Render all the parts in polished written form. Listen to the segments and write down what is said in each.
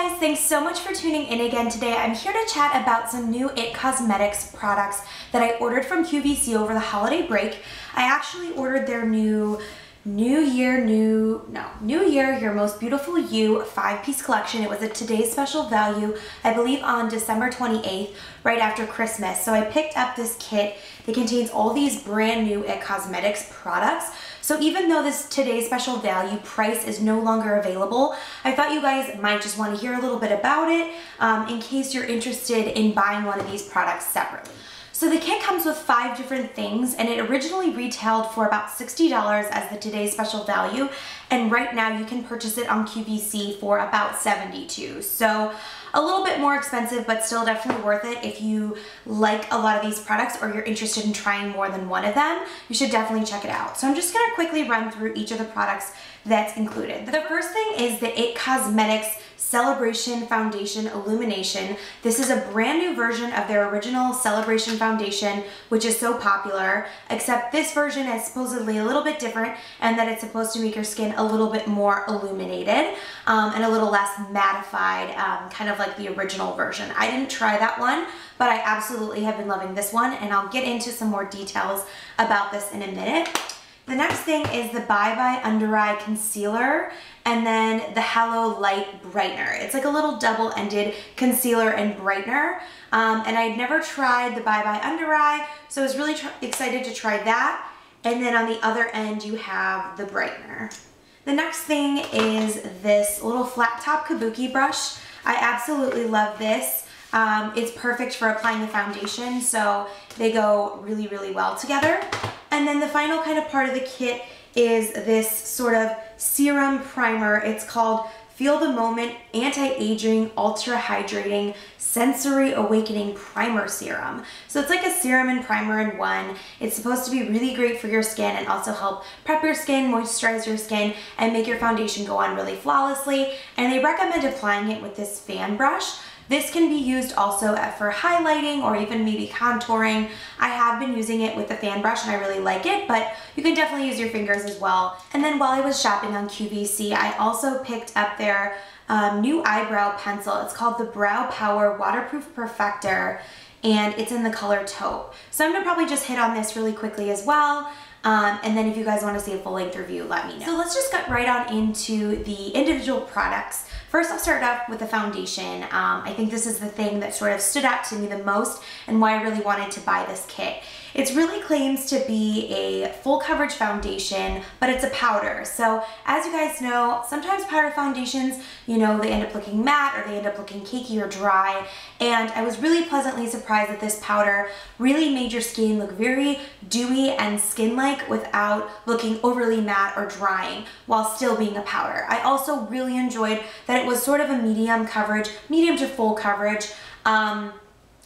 guys, thanks so much for tuning in again today. I'm here to chat about some new IT Cosmetics products that I ordered from QVC over the holiday break. I actually ordered their New Year, Your Most Beautiful You 5-piece collection. It was a today's special value, I believe on December 28th, right after Christmas. So I picked up this kit that contains all these brand new IT Cosmetics products. So even though this today's special value price is no longer available, I thought you guys might just want to hear a little bit about it in case you're interested in buying one of these products separately. So the kit comes with 5 different things, and it originally retailed for about $60 as the today's special value, and right now you can purchase it on QVC for about $72. So a little bit more expensive, but still definitely worth it. If you like a lot of these products or you're interested in trying more than one of them, you should definitely check it out. So I'm just gonna quickly run through each of the products that's included. The first thing is the IT Cosmetics Celebration Foundation Illumination. This is a brand new version of their original Celebration Foundation, which is so popular, except this version is supposedly a little bit different and that it's supposed to make your skin a little bit more illuminated and a little less mattified, kind of like the original version. I didn't try that one, but I absolutely have been loving this one, and I'll get into some more details about this in a minute. The next thing is the Bye Bye Under Eye Concealer, and then the Hello Light Brightener. It's like a little double-ended concealer and brightener, and I'd never tried the Bye Bye Under Eye, so I was really excited to try that. And then on the other end, you have the brightener. The next thing is this little flat top kabuki brush. I absolutely love this. It's perfect for applying the foundation, so they go really, really well together. And then the final kind of part of the kit is this sort of serum primer. It's called Feel the Moment Anti-Aging Ultra Hydrating Sensory Awakening Primer Serum. So it's like a serum and primer in one. It's supposed to be really great for your skin and also help prep your skin, moisturize your skin, and make your foundation go on really flawlessly. And they recommend applying it with this fan brush. This can be used also for highlighting or even maybe contouring. I have been using it with the fan brush and I really like it, but you can definitely use your fingers as well. And then while I was shopping on QVC, I also picked up their new eyebrow pencil. It's called the Brow Power Waterproof Perfector, and it's in the color taupe. So I'm gonna probably just hit on this really quickly as well. And then if you guys want to see a full-length review, let me know. So let's just get right on into the individual products. First, I'll start off with the foundation. I think this is the thing that sort of stood out to me the most and why I really wanted to buy this kit. It really claims to be a full coverage foundation, but it's a powder. So as you guys know, sometimes powder foundations, you know, they end up looking matte or they end up looking cakey or dry. And I was really pleasantly surprised that this powder really made your skin look very dewy and skin-like without looking overly matte or drying while still being a powder. I also really enjoyed that it was sort of a medium coverage, medium to full coverage.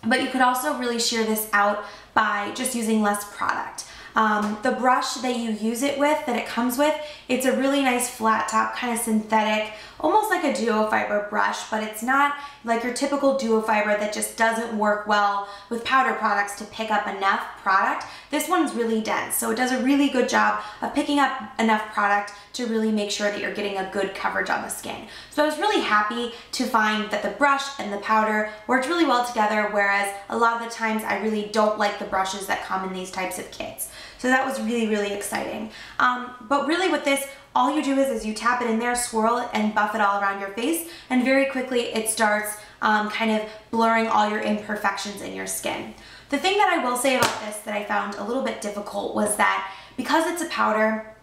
But you could also really sheer this out by just using less product. The brush that you use it with, that it comes with, it's a really nice flat top, kind of synthetic, almost like a duo fiber brush, but it's not like your typical duo fiber that just doesn't work well with powder products to pick up enough product. This one's really dense, so it does a really good job of picking up enough product to really make sure that you're getting a good coverage on the skin. So I was really happy to find that the brush and the powder worked really well together, whereas a lot of the times I really don't like the brushes that come in these types of kits. So that was really, really exciting. But really with this, all you do is you tap it in there, swirl it, and buff it all around your face, and very quickly it starts kind of blurring all your imperfections in your skin. The thing that I will say about this that I found a little bit difficult was that because it's a powder,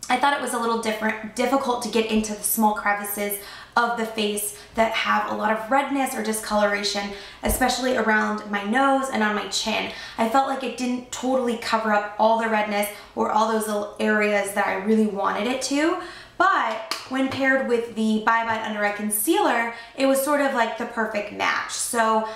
I thought it was a little difficult to get into the small crevices of the face that have a lot of redness or discoloration, especially around my nose and on my chin. I felt like it didn't totally cover up all the redness or all those little areas that I really wanted it to. But when paired with the Bye Bye Under Eye Concealer, it was sort of like the perfect match. So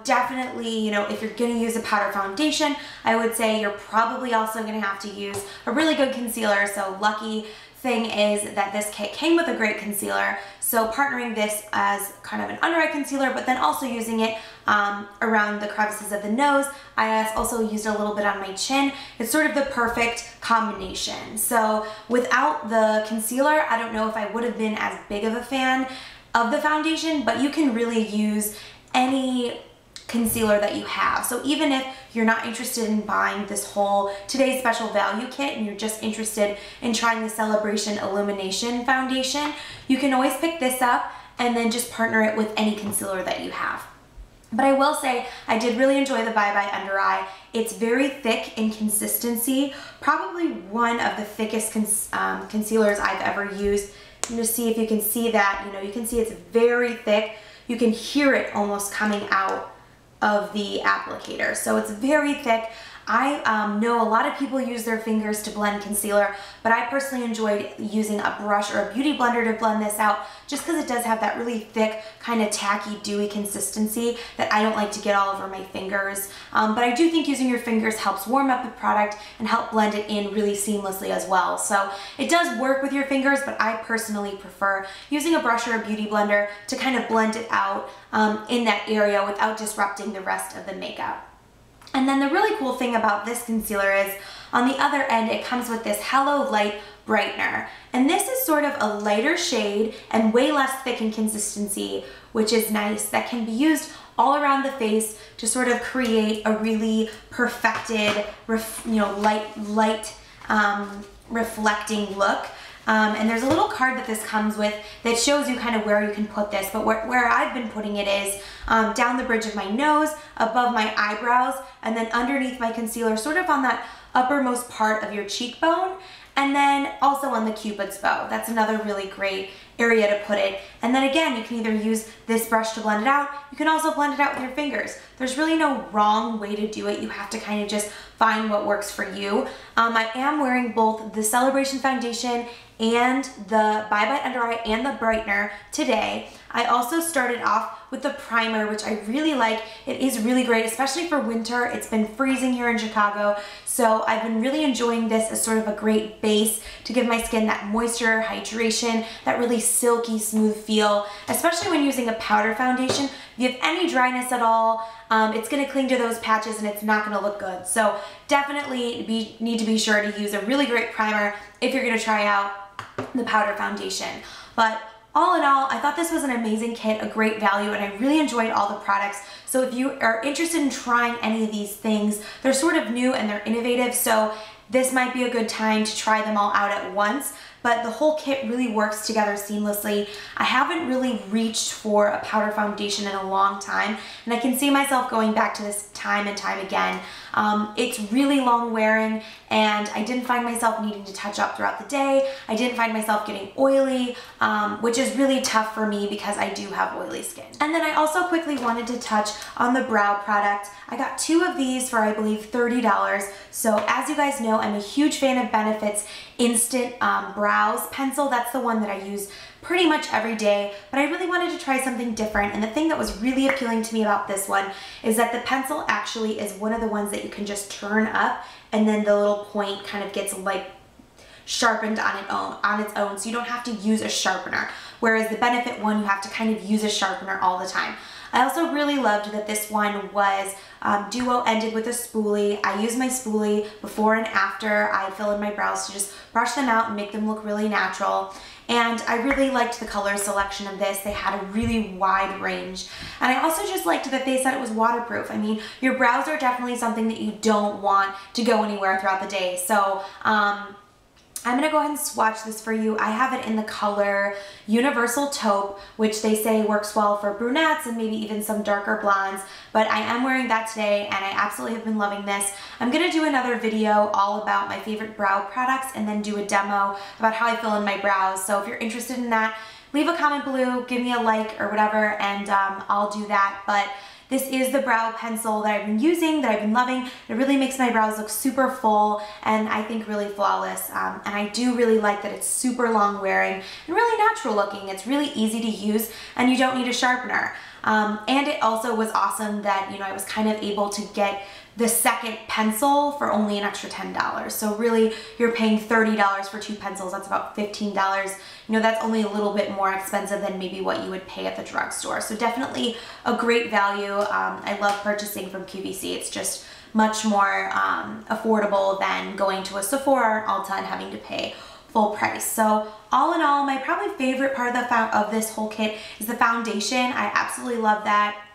definitely, you know, if you're gonna use a powder foundation, I would say you're probably also gonna have to use a really good concealer. So lucky thing is that this kit came with a great concealer. So partnering this as kind of an under eye concealer, but then also using it around the crevices of the nose. I also used a little bit on my chin. It's sort of the perfect combination. So without the concealer, I don't know if I would have been as big of a fan. of the foundation, but you can really use any concealer that you have. So even if you're not interested in buying this whole Today's Special Value kit and you're just interested in trying the Celebration Illumination foundation, you can always pick this up and then just partner it with any concealer that you have. But I will say, I did really enjoy the Bye Bye Under Eye. It's very thick in consistency, probably one of the thickest concealers I've ever used. I'm gonna see if you can see that. You know, you can see it's very thick. You can hear it almost coming out of the applicator. So it's very thick. I know a lot of people use their fingers to blend concealer, but I personally enjoyed using a brush or a beauty blender to blend this out just because it does have that really thick, kind of tacky, dewy consistency that I don't like to get all over my fingers. But I do think using your fingers helps warm up the product and help blend it in really seamlessly as well. So it does work with your fingers, but I personally prefer using a brush or a beauty blender to kind of blend it out in that area without disrupting the rest of the makeup. And then the really cool thing about this concealer is on the other end, it comes with this Hello Light Brightener. And this is sort of a lighter shade and way less thick in consistency, which is nice. That can be used all around the face to sort of create a really perfected, light reflecting look. And there's a little card that this comes with that shows you kind of where you can put this, but where I've been putting it is down the bridge of my nose, above my eyebrows, and then underneath my concealer, sort of on that uppermost part of your cheekbone, and then also on the Cupid's bow. That's another really great area to put it. And then again, you can either use this brush to blend it out, you can also blend it out with your fingers. There's really no wrong way to do it. You have to kind of just find what works for you. I am wearing both the Celebration Foundation and the Bye Bye Under Eye and the Brightener today. I also started off with the primer, which I really like. It is really great, especially for winter. It's been freezing here in Chicago, so I've been really enjoying this as sort of a great base to give my skin that moisture, hydration, that really silky, smooth feel, especially when using a powder foundation. If you have any dryness at all, it's gonna cling to those patches and it's not gonna look good. So definitely need to be sure to use a really great primer if you're gonna try out the powder foundation. But all in all, I thought this was an amazing kit, a great value, and I really enjoyed all the products. So if you are interested in trying any of these things, they're sort of new and they're innovative, so this might be a good time to try them all out at once. But the whole kit really works together seamlessly. I haven't really reached for a powder foundation in a long time, and I can see myself going back to this time and time again. It's really long wearing, and I didn't find myself needing to touch up throughout the day. I didn't find myself getting oily, which is really tough for me because I do have oily skin. And then I also quickly wanted to touch on the brow product. I got 2 of these for, I believe, $30. So as you guys know, I'm a huge fan of Benefit's Instant Brows Pencil. That's the one that I use pretty much every day, but I really wanted to try something different. And the thing that was really appealing to me about this one is that the pencil actually is one of the ones that you can just turn up, and then the little point kind of gets like sharpened on its own, so you don't have to use a sharpener. Whereas the Benefit one, you have to kind of use a sharpener all the time. I also really loved that this one was duo ended with a spoolie. I use my spoolie before and after I fill in my brows to just brush them out and make them look really natural. And I really liked the color selection of this. They had a really wide range. And I also just liked that they said it was waterproof. I mean, your brows are definitely something that you don't want to go anywhere throughout the day. So I'm gonna go ahead and swatch this for you. I have it in the color Universal Taupe, which they say works well for brunettes and maybe even some darker blondes, but I am wearing that today and I absolutely have been loving this. I'm gonna do another video all about my favorite brow products and then do a demo about how I fill in my brows. So if you're interested in that, leave a comment below, give me a like or whatever, and I'll do that. But this is the brow pencil that I've been using, that I've been loving. It really makes my brows look super full and I think really flawless. And I do really like that it's super long wearing and really natural looking. It's really easy to use and you don't need a sharpener. And it also was awesome that, you know, I was kind of able to get the second pencil for only an extra $10. So really, you're paying $30 for 2 pencils. That's about $15. You know, that's only a little bit more expensive than maybe what you would pay at the drugstore. So definitely a great value. I love purchasing from QVC. It's just much more affordable than going to a Sephora or Ulta and having to pay full price. So all in all, my probably favorite part of this whole kit is the foundation. I absolutely love that.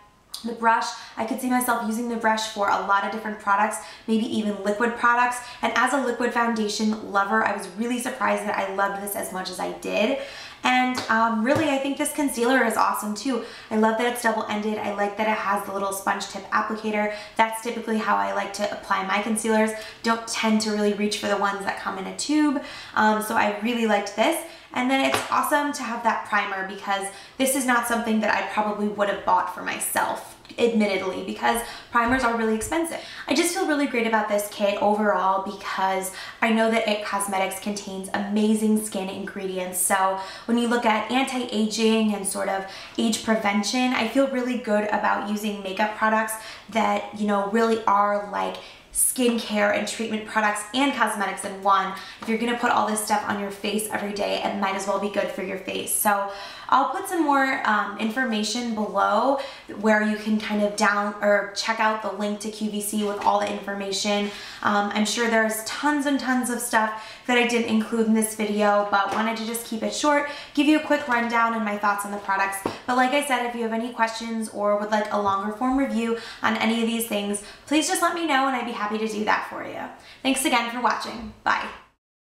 The brush, I could see myself using the brush for a lot of different products, maybe even liquid products. And as a liquid foundation lover, I was really surprised that I loved this as much as I did. And really, I think this concealer is awesome too. I love that it's double-ended. I like that it has the little sponge tip applicator. That's typically how I like to apply my concealers. Don't tend to really reach for the ones that come in a tube. So I really liked this. And then it's awesome to have that primer because this is not something that I probably would have bought for myself, admittedly, because primers are really expensive. I just feel really great about this kit overall because I know that IT Cosmetics contains amazing skin ingredients. So when you look at anti-aging and sort of age prevention, I feel really good about using makeup products that, you know, really are like skincare and treatment products and cosmetics in one. If you're gonna put all this stuff on your face every day, it might as well be good for your face. So I'll put some more information below where you can kind of check out the link to QVC with all the information. I'm sure there's tons and tons of stuff that I didn't include in this video, but wanted to just keep it short, give you a quick rundown and my thoughts on the products. But like I said, if you have any questions or would like a longer form review on any of these things, please just let me know and I'd be happy to do that for you. Thanks again for watching. Bye.